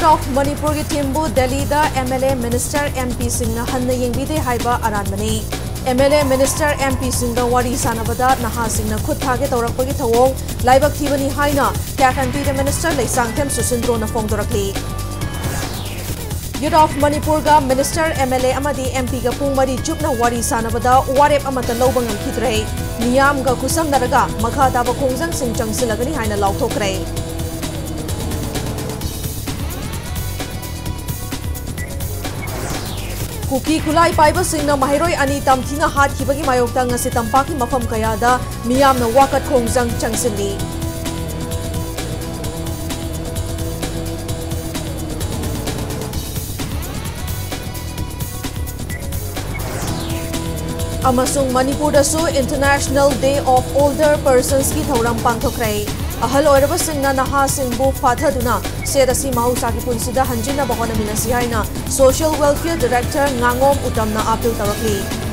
of Manipur ki timbu Delhi da MLA Minister MP Singh hanna yengbide haiba aranbani. MLA Minister MP Singh da wari sanabada naha Singh na khut thage tawrakpagi thawong laibak thibani haina kya country da Minister Leisangthem Susindro na fongdorakli. Youth of Manipur ga Minister MLA amadi MP ga pung mari chupna wari sanabada warep amata lawba ngamkhidre miyam ga kusam naraga makha taba khongjang sing changsilagani haina lauthokre. Kuki kulai paiba singna mahiroi ani tamthina hat khibagi mayokta ngasi tampaki mafam kayada miyamna wakat khongjang changsili. Amasung Manipur dasu International Day of Older Persons ki thauram pangthokrai. Ahal oiraba singna naha singbu fathaduna sedasi mahausa ki punsida hanjina bahona minasi haina Social Welfare Director Ngangom Utamna appeal tarakli.